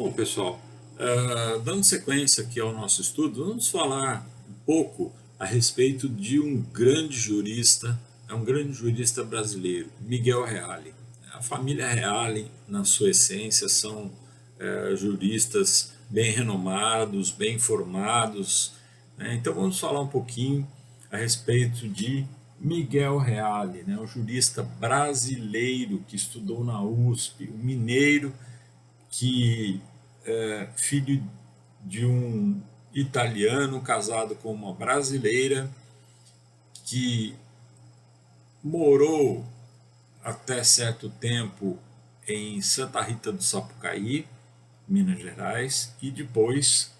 Bom, pessoal, dando sequência aqui ao nosso estudo, vamos falar um pouco a respeito de um grande jurista, um grande jurista brasileiro, Miguel Reale. A família Reale, na sua essência, são juristas bem renomados, bem formados, né? Então vamos falar um pouquinho a respeito de Miguel Reale, né? Um jurista brasileiro que estudou na USP, um mineiro que filho de um italiano casado com uma brasileira que morou até certo tempo em Santa Rita do Sapucaí, Minas Gerais, e depois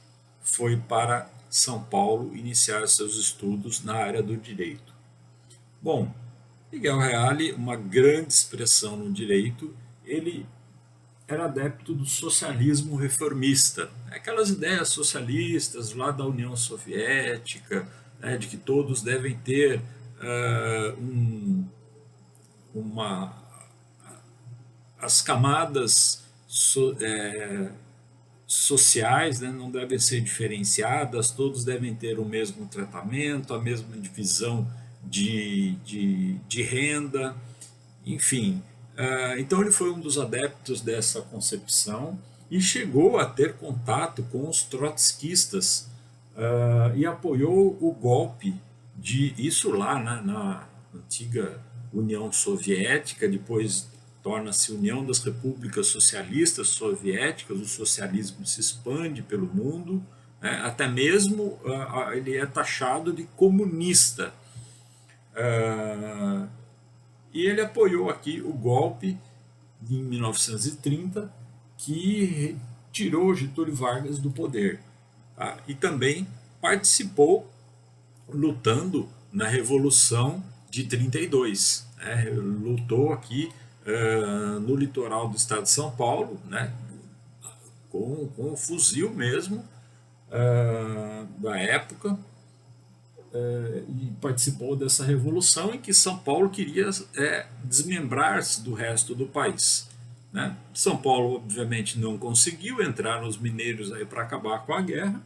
foi para São Paulo iniciar seus estudos na área do direito. Bom, Miguel Reale, uma grande expressão no direito, ele era adepto do socialismo reformista, aquelas ideias socialistas lá da União Soviética, né, de que todos devem ter uma as camadas sociais, né, não devem ser diferenciadas, todos devem ter o mesmo tratamento, a mesma divisão de renda, enfim. Então ele foi um dos adeptos dessa concepção e chegou a ter contato com os trotskistas e apoiou o golpe de isso lá, né, na antiga União Soviética, depois torna-se União das Repúblicas Socialistas Soviéticas, o socialismo se expande pelo mundo, né, até mesmo ele é taxado de comunista. E ele apoiou aqui o golpe em 1930 que tirou Getúlio Vargas do poder. Tá? E também participou lutando na Revolução de 32. Né? Lutou aqui no litoral do estado de São Paulo, né? com um fuzil mesmo da época, e participou dessa revolução em que São Paulo queria desmembrar-se do resto do país. Né? São Paulo, obviamente, não conseguiu, entraram os mineiros aí para acabar com a guerra,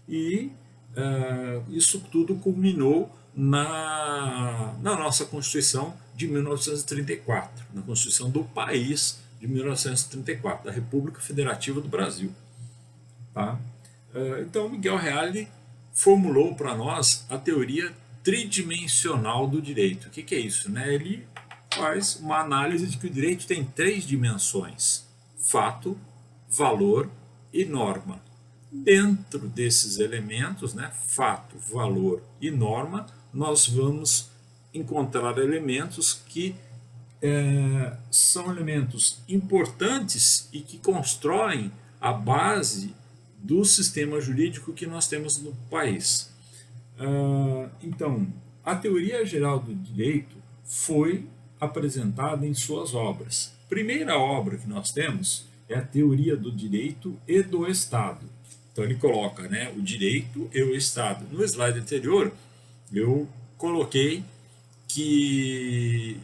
e isso tudo culminou na nossa Constituição de 1934, na Constituição do país de 1934, da República Federativa do Brasil. Tá? Então, Miguel Reale formulou para nós a teoria tridimensional do direito. O que é isso? Né? Ele faz uma análise de que o direito tem três dimensões: fato, valor e norma. Dentro desses elementos, né, fato, valor e norma, nós vamos encontrar elementos que são elementos importantes e que constroem a base do sistema jurídico que nós temos no país. Então, a teoria geral do direito foi apresentada em suas obras. A primeira obra que nós temos é a teoria do direito e do Estado. Então ele coloca, né, o direito e o Estado. No slide anterior, eu coloquei que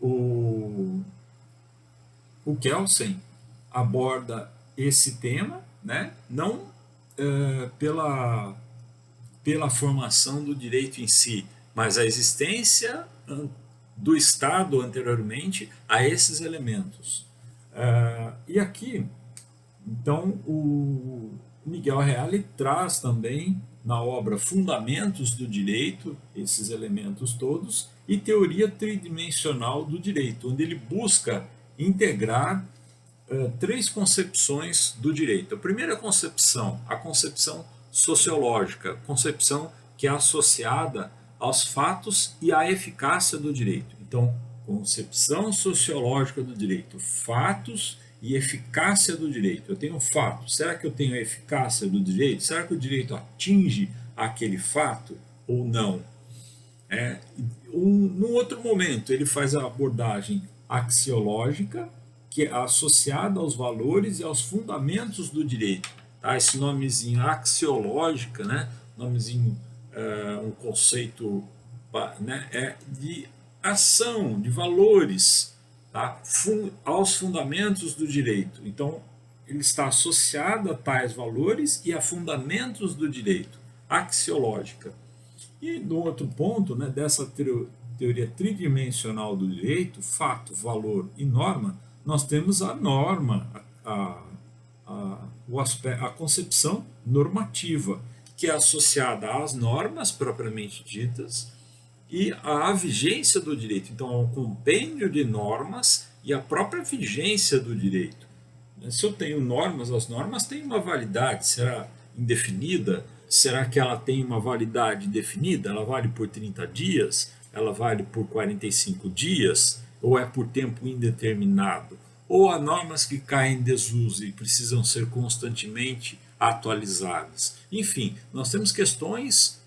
o Kelsen aborda esse tema, né, não pela formação do direito em si, mas a existência do Estado anteriormente a esses elementos. E aqui, então, o Miguel Reale traz também na obra Fundamentos do Direito, esses elementos todos, e Teoria Tridimensional do Direito, onde ele busca integrar três concepções do direito. A primeira concepção, a concepção sociológica, concepção que é associada aos fatos e à eficácia do direito. Então, concepção sociológica do direito, fatos e eficácia do direito. Eu tenho fato, será que eu tenho a eficácia do direito? Será que o direito atinge aquele fato ou não? Num outro momento, ele faz a abordagem axiológica, que é associada aos valores e aos fundamentos do direito. Tá? Esse nomezinho axiológica, né? Nomezinho, um conceito, né? De ação, de valores, tá? Aos fundamentos do direito. Então, ele está associado a tais valores e a fundamentos do direito, axiológica. E no outro ponto, né, dessa teoria tridimensional do direito, fato, valor e norma, nós temos a norma, a concepção normativa, que é associada às normas propriamente ditas e à vigência do direito. Então, é um compêndio de normas e a própria vigência do direito. Se eu tenho normas, as normas têm uma validade, será indefinida? Será que ela tem uma validade definida? Ela vale por 30 dias? Ela vale por 45 dias? Ou é por tempo indeterminado? Ou há normas que caem em desuso e precisam ser constantemente atualizadas? Enfim, nós temos questões,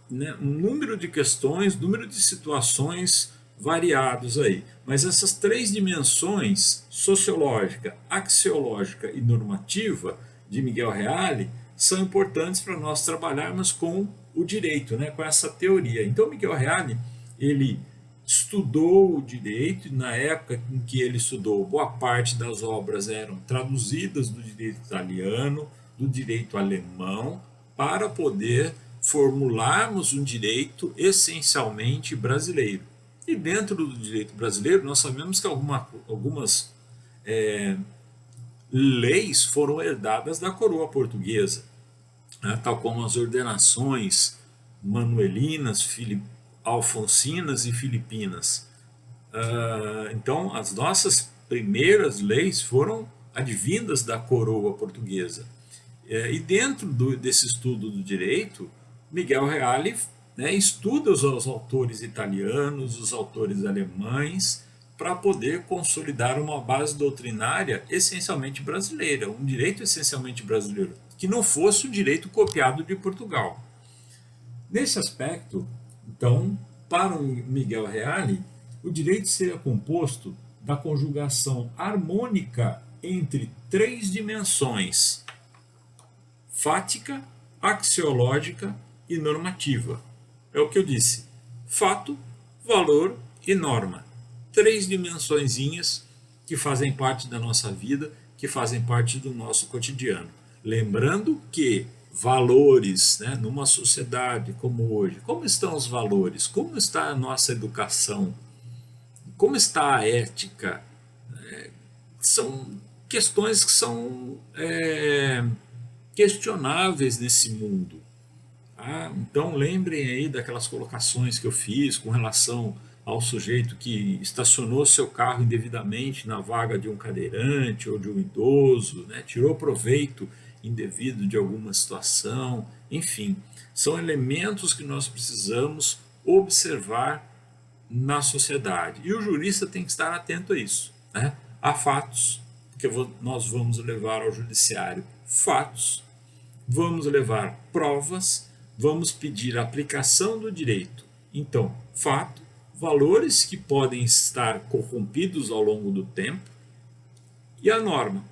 né, um número de questões, número de situações variados aí. Mas essas três dimensões, sociológica, axiológica e normativa, de Miguel Reale, são importantes para nós trabalharmos com o direito, né, com essa teoria. Então, Miguel Reale, ele estudou o direito, e na época em que ele estudou, boa parte das obras eram traduzidas do direito italiano, do direito alemão, para poder formularmos um direito essencialmente brasileiro. E dentro do direito brasileiro, nós sabemos que algumas leis foram herdadas da coroa portuguesa, né, tal como as ordenações manuelinas, alfonsinas e filipinas. Então, as nossas primeiras leis foram advindas da coroa portuguesa. E dentro desse estudo do direito, Miguel Reale, né, estuda os autores italianos, os autores alemães, para poder consolidar uma base doutrinária essencialmente brasileira, um direito essencialmente brasileiro, que não fosse o direito copiado de Portugal. Nesse aspecto, então, para o Miguel Reale, o direito seria composto da conjugação harmônica entre três dimensões: fática, axiológica e normativa. É o que eu disse: fato, valor e norma. Três dimensõezinhas que fazem parte da nossa vida, que fazem parte do nosso cotidiano. Lembrando que valores, né, numa sociedade como hoje, como estão os valores? Como está a nossa educação? Como está a ética? São questões que são questionáveis nesse mundo. Então lembrem aí daquelas colocações que eu fiz com relação ao sujeito que estacionou seu carro indevidamente na vaga de um cadeirante ou de um idoso, né? Tirou proveito indevido de alguma situação, enfim, são elementos que nós precisamos observar na sociedade. E o jurista tem que estar atento a isso, né? Há fatos, porque nós vamos levar ao judiciário fatos, vamos levar provas, vamos pedir a aplicação do direito. Então, fato, valores que podem estar corrompidos ao longo do tempo, e a norma.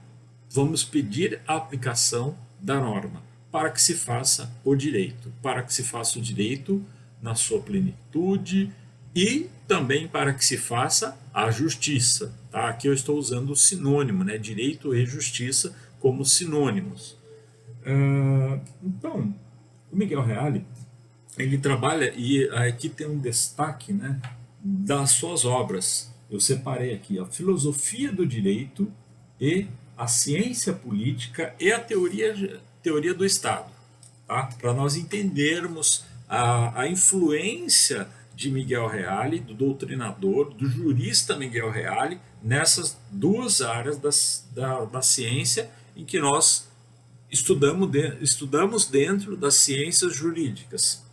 Vamos pedir a aplicação da norma para que se faça o direito, para que se faça o direito na sua plenitude e também para que se faça a justiça. Tá? Aqui eu estou usando o sinônimo, né? Direito e justiça como sinônimos. Então, o Miguel Reale, ele trabalha, e aqui tem um destaque, né, das suas obras. Eu separei aqui a filosofia do direito e a ciência política e a teoria do Estado, tá? Para nós entendermos a influência de Miguel Reale, do doutrinador, do jurista Miguel Reale, nessas duas áreas da ciência em que nós estudamos dentro das ciências jurídicas,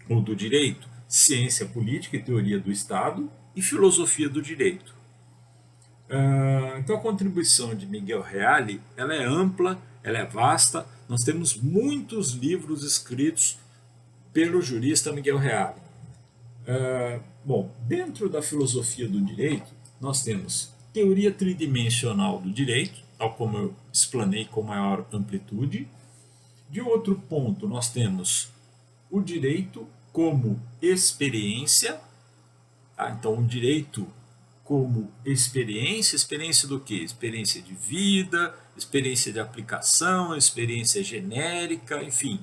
ou do direito, ciência política e teoria do Estado e filosofia do direito. Então a contribuição de Miguel Reale, ela é ampla, ela é vasta, nós temos muitos livros escritos pelo jurista Miguel Reale. Bom, dentro da filosofia do direito, nós temos teoria tridimensional do direito, tal como eu explanei com maior amplitude. De outro ponto, nós temos o direito como experiência. Então, o direito como experiência, experiência do quê? Experiência de vida, experiência de aplicação, experiência genérica, enfim,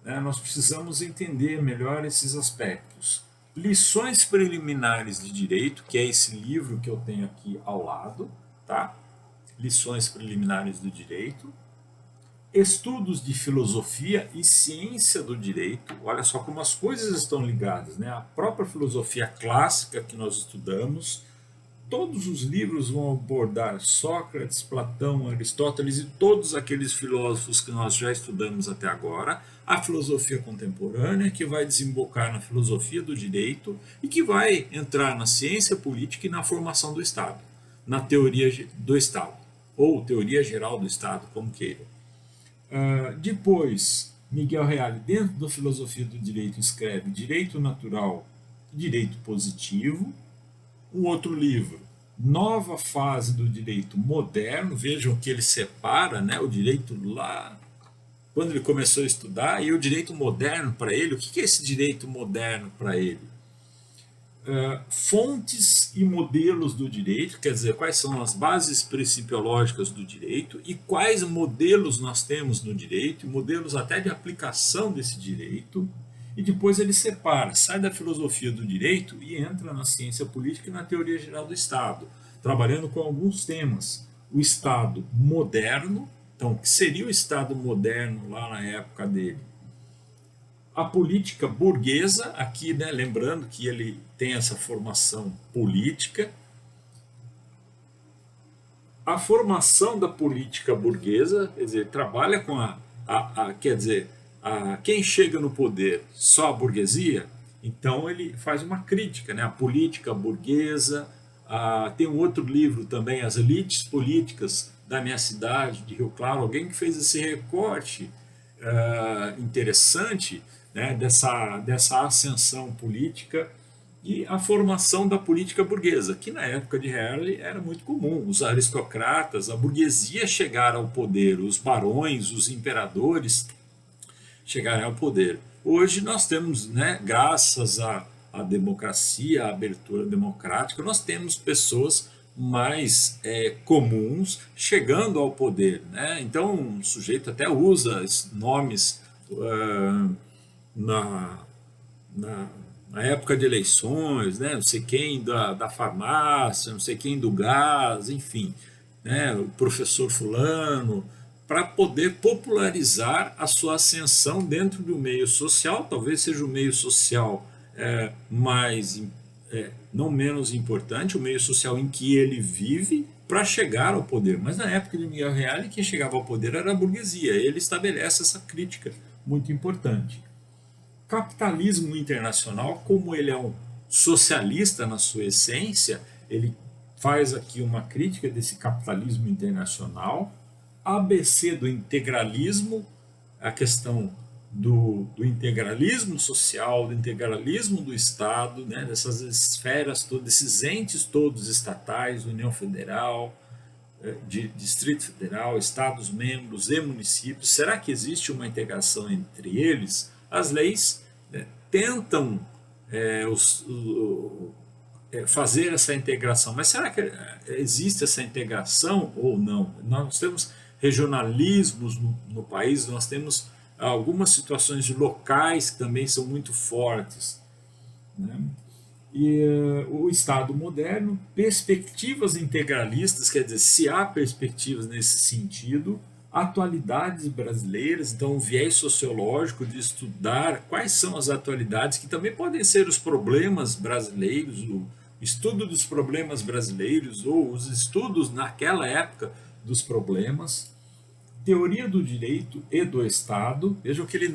né, nós precisamos entender melhor esses aspectos. Lições preliminares de direito, que é esse livro que eu tenho aqui ao lado, tá? Lições preliminares do direito. Estudos de filosofia e ciência do direito. Olha só como as coisas estão ligadas, né? A própria filosofia clássica que nós estudamos, todos os livros vão abordar Sócrates, Platão, Aristóteles e todos aqueles filósofos que nós já estudamos até agora, a filosofia contemporânea, que vai desembocar na filosofia do direito e que vai entrar na ciência política e na formação do Estado, na teoria do Estado, ou teoria geral do Estado, como queira. Depois, Miguel Reale, dentro da filosofia do direito, escreve Direito Natural e Direito Positivo. Um outro livro, Nova Fase do Direito Moderno. Vejam que ele separa, né, o direito lá, quando ele começou a estudar, e o direito moderno para ele. O que é esse direito moderno para ele? Fontes e modelos do direito, quer dizer, quais são as bases principiológicas do direito e quais modelos nós temos no direito, modelos até de aplicação desse direito, e depois ele separa, sai da filosofia do direito e entra na ciência política e na teoria geral do Estado, trabalhando com alguns temas. O Estado moderno, então, o que seria o Estado moderno lá na época dele? A política burguesa, aqui, né, lembrando que ele tem essa formação política. A formação da política burguesa, quer dizer, trabalha com quer dizer, quem chega no poder, só a burguesia, então ele faz uma crítica, né, a política burguesa. Tem um outro livro também, As Elites Políticas da Minha Cidade, de Rio Claro, alguém que fez esse recorte interessante, né, dessa ascensão política e a formação da política burguesa, que na época de Reale era muito comum. Os aristocratas, a burguesia chegaram ao poder, os barões, os imperadores chegaram ao poder. Hoje nós temos, né, graças à democracia, à abertura democrática, nós temos pessoas mais comuns chegando ao poder, né? Então o sujeito até usa nomes na época de eleições, né? Não sei quem da farmácia, não sei quem do gás, enfim, né? O professor fulano, para poder popularizar a sua ascensão dentro do meio social. Talvez seja o meio social não menos importante, o meio social em que ele vive, para chegar ao poder. Mas na época de Miguel Reale, quem chegava ao poder era a burguesia. Ele estabelece essa crítica muito importante. Capitalismo internacional, como ele é um socialista na sua essência, ele faz aqui uma crítica desse capitalismo internacional. ABC do integralismo, a questão do integralismo social, do integralismo do Estado, né, dessas esferas, desses entes todos estatais, União Federal, Distrito Federal, Estados-membros e municípios. Será que existe uma integração entre eles? As leis tentam fazer essa integração, mas será que existe essa integração ou não? Nós temos regionalismos no país, nós temos algumas situações locais que também são muito fortes, né? E o Estado moderno, perspectivas integralistas, quer dizer, se há perspectivas nesse sentido, atualidades brasileiras, então um viés sociológico de estudar quais são as atualidades, que também podem ser os problemas brasileiros, o estudo dos problemas brasileiros ou os estudos naquela época dos problemas. Teoria do direito e do Estado. Vejam que ele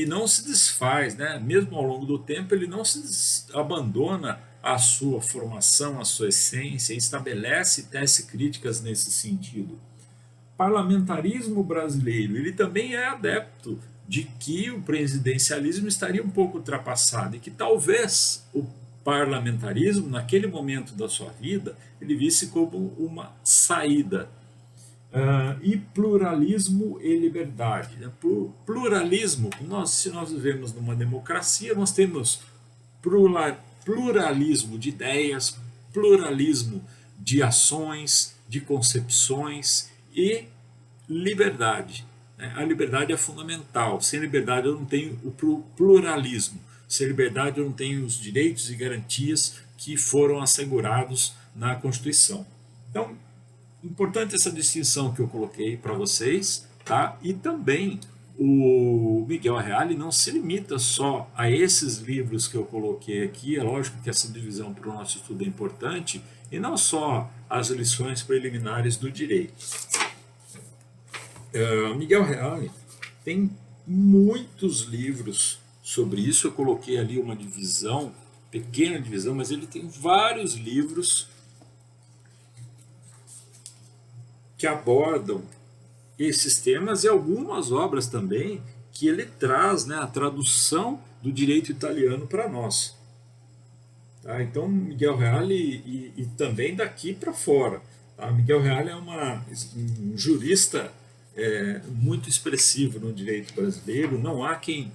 não se desfaz, né? Mesmo ao longo do tempo, ele não se abandona a sua formação, a sua essência, e estabelece e tece críticas nesse sentido. Parlamentarismo brasileiro, ele também é adepto de que o presidencialismo estaria um pouco ultrapassado e que talvez o parlamentarismo, naquele momento da sua vida, ele visse como uma saída. E pluralismo e liberdade. Pluralismo, se nós vivemos numa democracia, nós temos pluralismo de ideias, pluralismo de ações, de concepções e liberdade. A liberdade é fundamental. Sem liberdade eu não tenho o pluralismo. Sem liberdade eu não tenho os direitos e garantias que foram assegurados na Constituição. Então, importante essa distinção que eu coloquei para vocês, tá? E também o Miguel Reale não se limita só a esses livros que eu coloquei aqui. É lógico que essa divisão para o nosso estudo é importante, e não só as lições preliminares do direito. Miguel Reale tem muitos livros sobre isso. Eu coloquei ali uma divisão, pequena divisão, mas ele tem vários livros que abordam esses temas, e algumas obras também que ele traz, né, a tradução do direito italiano para nós. Tá? Então, Miguel Reale e também daqui para fora. Tá? Miguel Reale é um jurista muito expressivo no direito brasileiro. Não há quem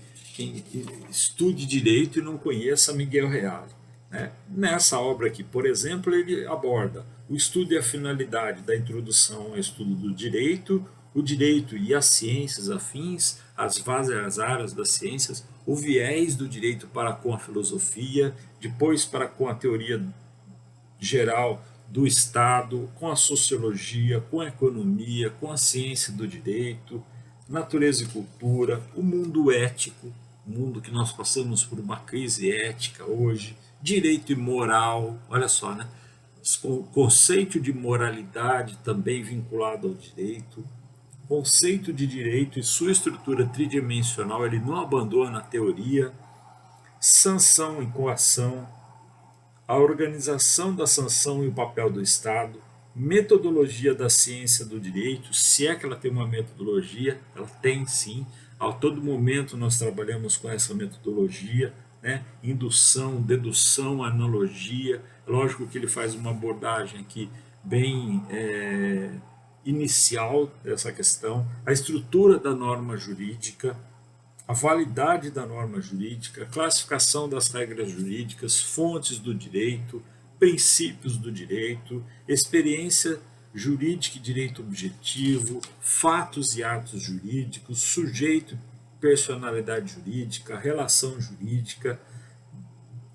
estude direito e não conheça Miguel Reale. Né? Nessa obra aqui, por exemplo, ele aborda o estudo e a finalidade da introdução ao estudo do direito, o direito e as ciências afins, as várias áreas das ciências, o viés do direito para com a filosofia, depois para com a teoria geral do Estado, com a sociologia, com a economia, com a ciência do direito, natureza e cultura, o mundo ético, o mundo que nós passamos por uma crise ética hoje, direito e moral, olha só, né? O conceito de moralidade também vinculado ao direito, conceito de direito e sua estrutura tridimensional, ele não abandona a teoria, sanção e coação, a organização da sanção e o papel do Estado, metodologia da ciência do direito, se é que ela tem uma metodologia, ela tem sim, a todo momento nós trabalhamos com essa metodologia, né? Indução, dedução, analogia, lógico que ele faz uma abordagem aqui bem inicial dessa questão, a estrutura da norma jurídica, a validade da norma jurídica, classificação das regras jurídicas, fontes do direito, princípios do direito, experiência jurídica e direito objetivo, fatos e atos jurídicos, sujeito e personalidade jurídica, relação jurídica,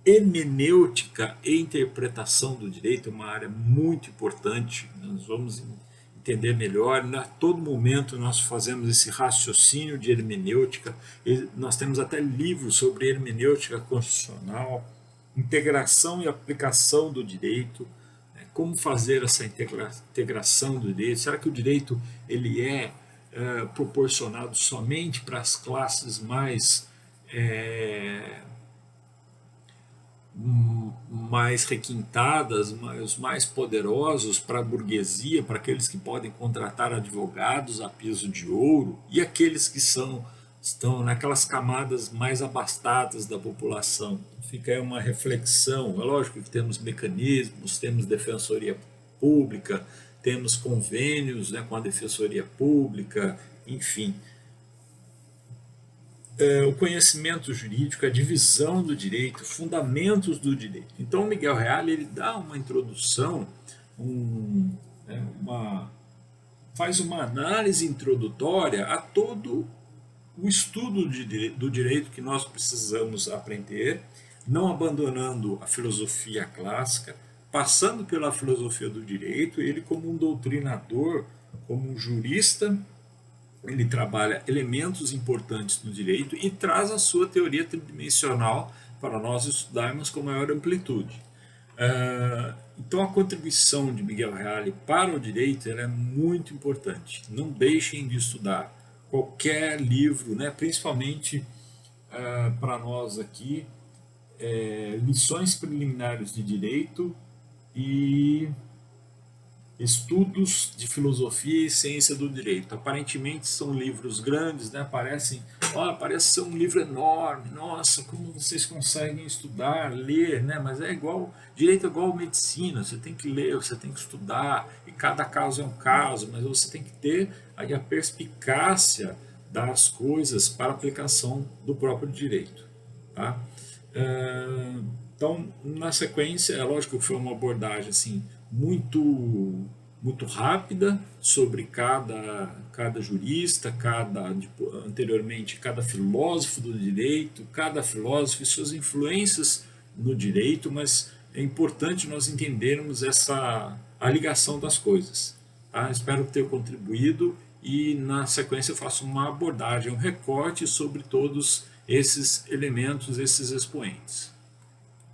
hermenêutica e interpretação do direito, uma área muito importante. Nós vamos entender melhor. A todo momento nós fazemos esse raciocínio de hermenêutica. Nós temos até livros sobre hermenêutica constitucional, integração e aplicação do direito, né? Como fazer essa integração do direito. Será que o direito ele é proporcionado somente para as classes mais requintadas, os mais poderosos, para a burguesia, para aqueles que podem contratar advogados a piso de ouro, e aqueles que estão naquelas camadas mais abastadas da população? Fica aí uma reflexão. É lógico que temos mecanismos, temos defensoria pública, temos convênios, né, com a defensoria pública, enfim. O conhecimento jurídico, a divisão do direito, fundamentos do direito. Então, o Miguel Reale ele dá uma introdução, faz uma análise introdutória a todo o estudo do direito que nós precisamos aprender, não abandonando a filosofia clássica, passando pela filosofia do direito. Ele, como um doutrinador, como um jurista, ele trabalha elementos importantes no direito e traz a sua teoria tridimensional para nós estudarmos com maior amplitude. Então, a contribuição de Miguel Reale para o direito ela é muito importante. Não deixem de estudar qualquer livro, né, principalmente para nós aqui, lições preliminares de direito e estudos de filosofia e ciência do direito. Aparentemente são livros grandes, né? Parece ser um livro enorme. Nossa, como vocês conseguem estudar, ler, né? Mas direito é igual medicina. Você tem que ler, você tem que estudar, e cada caso é um caso, mas você tem que ter aí a perspicácia das coisas para a aplicação do próprio direito. Tá? Então, na sequência, é lógico que foi uma abordagem assim muito rápida sobre cada jurista, anteriormente cada filósofo do direito, cada filósofo e suas influências no direito, mas é importante nós entendermos a ligação das coisas. Tá? Espero ter contribuído e na sequência eu faço uma abordagem, um recorte sobre todos esses elementos, esses expoentes.